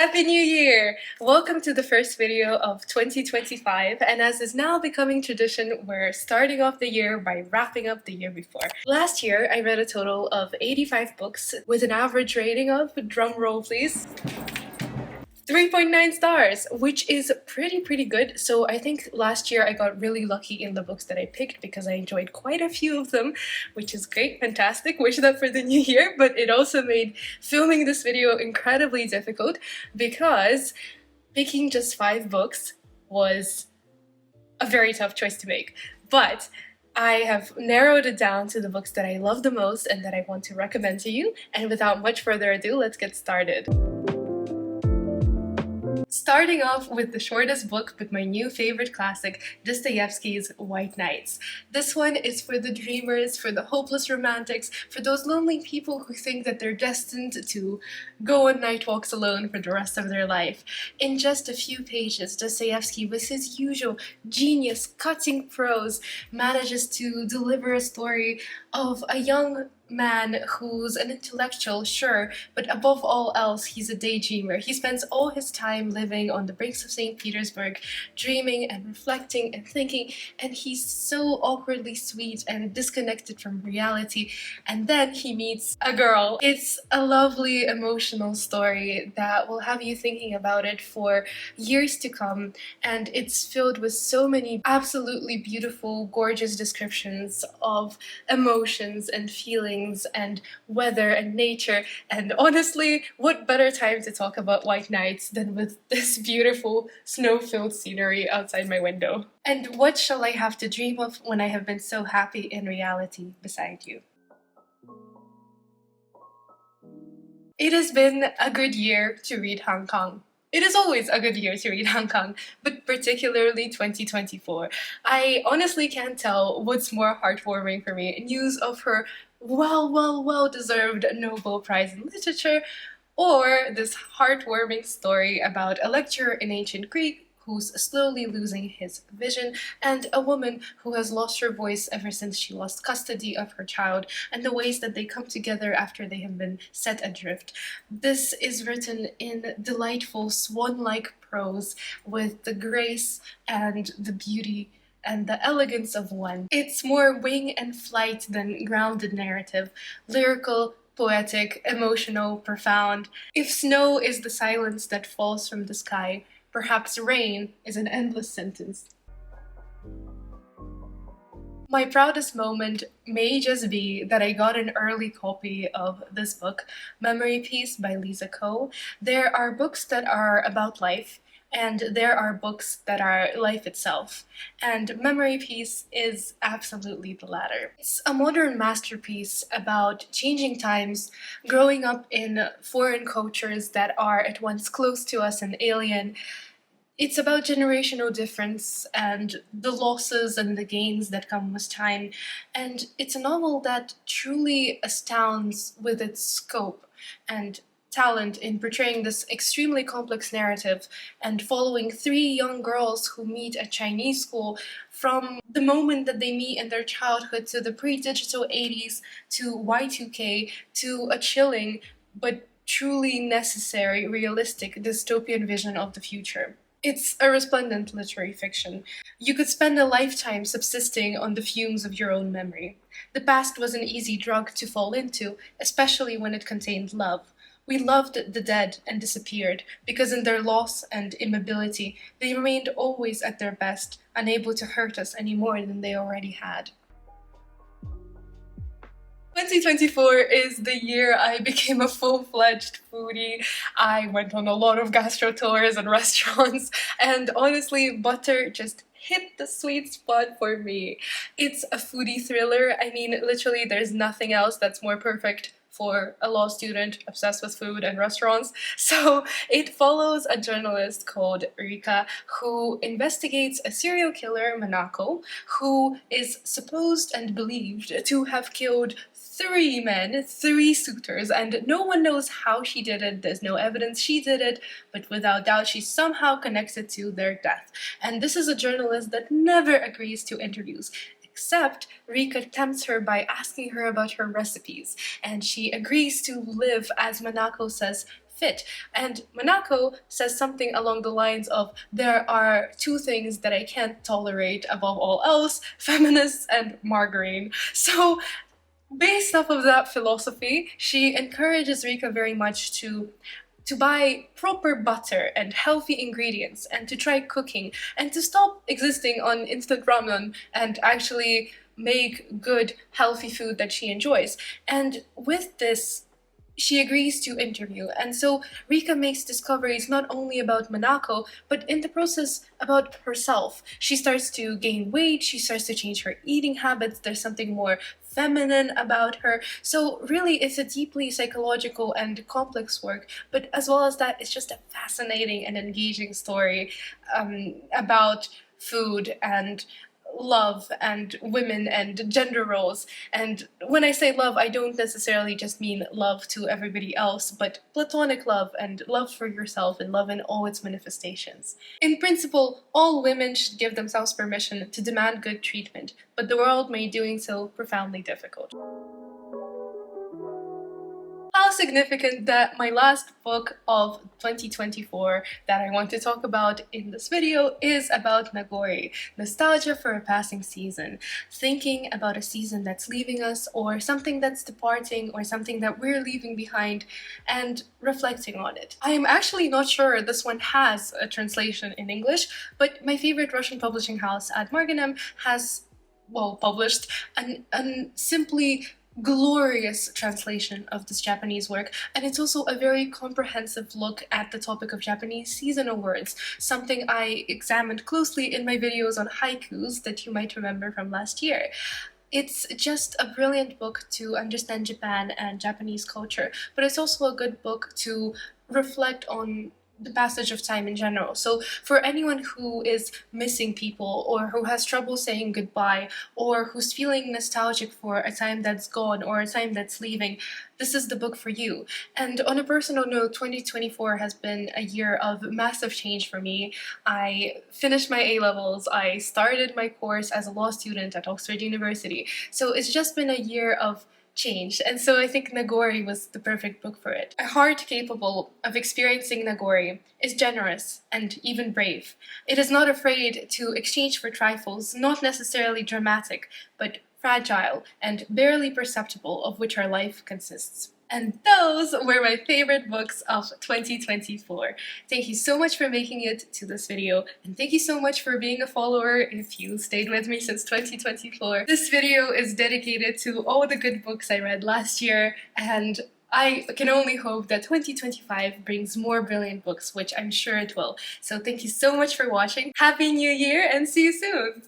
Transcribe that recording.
Happy New Year! Welcome to the first video of 2025, and as is now becoming tradition, we're starting off the year by wrapping up the year before. Last year, I read a total of 85 books with an average rating of, drumroll please, 3.9 stars, which is pretty good. So I think last year I got really lucky in the books that I picked because I enjoyed quite a few of them, which is great, fantastic, wish that for the new year. But it also made filming this video incredibly difficult because picking just 5 books was a very tough choice to make. But I have narrowed it down to the books that I love the most and that I want to recommend to you. And without much further ado, let's get started. Starting off with the shortest book, but my new favorite classic, Dostoevsky's White Nights. This one is for the dreamers, for the hopeless romantics, for those lonely people who think that they're destined to go on night walks alone for the rest of their life. In just a few pages, Dostoevsky, with his usual genius, cutting prose, manages to deliver a story of a young man who's an intellectual, sure, but above all else, he's a daydreamer. He spends all his time living on the banks of St. Petersburg, dreaming and reflecting and thinking, and he's so awkwardly sweet and disconnected from reality. And then he meets a girl. It's a lovely, emotional story that will have you thinking about it for years to come, and it's filled with so many absolutely beautiful, gorgeous descriptions of emotions and feelings and weather and nature. And honestly, what better time to talk about White Nights than with this beautiful snow-filled scenery outside my window? And what shall I have to dream of when I have been so happy in reality beside you? It has been a good year to read Hong Kong. It is always a good year to read Hong Kong, but particularly 2024. I honestly can't tell what's more heartwarming for me, news of her well-deserved Nobel Prize in Literature, or this heartwarming story about a lecturer in ancient Greek who's slowly losing his vision, and a woman who has lost her voice ever since she lost custody of her child, and the ways that they come together after they have been set adrift. This is written in delightful swan-like prose with the grace and the beauty and the elegance of one. It's more wing and flight than grounded narrative, lyrical, poetic, emotional, profound. If snow is the silence that falls from the sky, perhaps rain is an endless sentence. My proudest moment may just be that I got an early copy of this book, Memory Piece by Lisa Ko. There are books that are about life, and there are books that are life itself, and Memory Piece is absolutely the latter. It's a modern masterpiece about changing times, growing up in foreign cultures that are at once close to us and alien. It's about generational difference and the losses and the gains that come with time, and it's a novel that truly astounds with its scope and talent in portraying this extremely complex narrative and following 3 young girls who meet at Chinese school from the moment that they meet in their childhood to the pre-digital 80s to Y2K to a chilling but truly necessary, realistic, dystopian vision of the future. It's a resplendent literary fiction. You could spend a lifetime subsisting on the fumes of your own memory. The past was an easy drug to fall into, especially when it contained love. We loved the dead and disappeared, because in their loss and immobility, they remained always at their best, unable to hurt us any more than they already had. 2024 is the year I became a full-fledged foodie. I went on a lot of gastro tours and restaurants, and honestly, butter just hit the sweet spot for me. It's a foodie thriller. I mean, literally, there's nothing else that's more perfect for a law student obsessed with food and restaurants. So it follows a journalist called Rika who investigates a serial killer, Manako, who is supposed and believed to have killed 3 men, 3 suitors, and no one knows how she did it. There's no evidence she did it, but without doubt she's somehow connected to their death. And this is a journalist that never agrees to interviews, except Rika tempts her by asking her about her recipes, and she agrees to live, as Manako says, fit. And Manako says something along the lines of, there are two things that I can't tolerate above all else: feminists and margarine. So based off of that philosophy, she encourages Rika very much to buy proper butter and healthy ingredients, and to try cooking, and to stop existing on instant ramen and actually make good, healthy food that she enjoys. And with this, she agrees to interview. And so Rika makes discoveries not only about Manako, but in the process about herself. She starts to gain weight, she starts to change her eating habits, there's something more feminine about her. So really, it's a deeply psychological and complex work, but as well as that, it's just a fascinating and engaging story about food and love and women and gender roles. And when I say love, I don't necessarily just mean love to everybody else, but platonic love and love for yourself and love in all its manifestations. In principle, all women should give themselves permission to demand good treatment, but the world made doing so profoundly difficult. How significant that my last book of 2024 that I want to talk about in this video is about Nagori, nostalgia for a passing season, thinking about a season that's leaving us, or something that's departing, or something that we're leaving behind, and reflecting on it. I am actually not sure this one has a translation in English, but my favorite Russian publishing house, Ad Marginem, has, well, published an simply glorious translation of this Japanese work, and it's also a very comprehensive look at the topic of Japanese seasonal words, something I examined closely in my videos on haikus that you might remember from last year. It's just a brilliant book to understand Japan and Japanese culture, but it's also a good book to reflect on the passage of time in general. So for anyone who is missing people, or who has trouble saying goodbye, or who's feeling nostalgic for a time that's gone or a time that's leaving, this is the book for you. And on a personal note, 2024 has been a year of massive change for me. I finished my A-levels, I started my course as a law student at Oxford University, so it's just been a year of change, and so I think Nagori was the perfect book for it. A heart capable of experiencing Nagori is generous and even brave. It is not afraid to exchange for trifles, not necessarily dramatic, but fragile and barely perceptible, of which our life consists. And those were my favorite books of 2024. Thank you so much for making it to this video, and thank you so much for being a follower if you stayed with me since 2024. This video is dedicated to all the good books I read last year, and I can only hope that 2025 brings more brilliant books, which I'm sure it will. So thank you so much for watching. Happy New Year, and see you soon!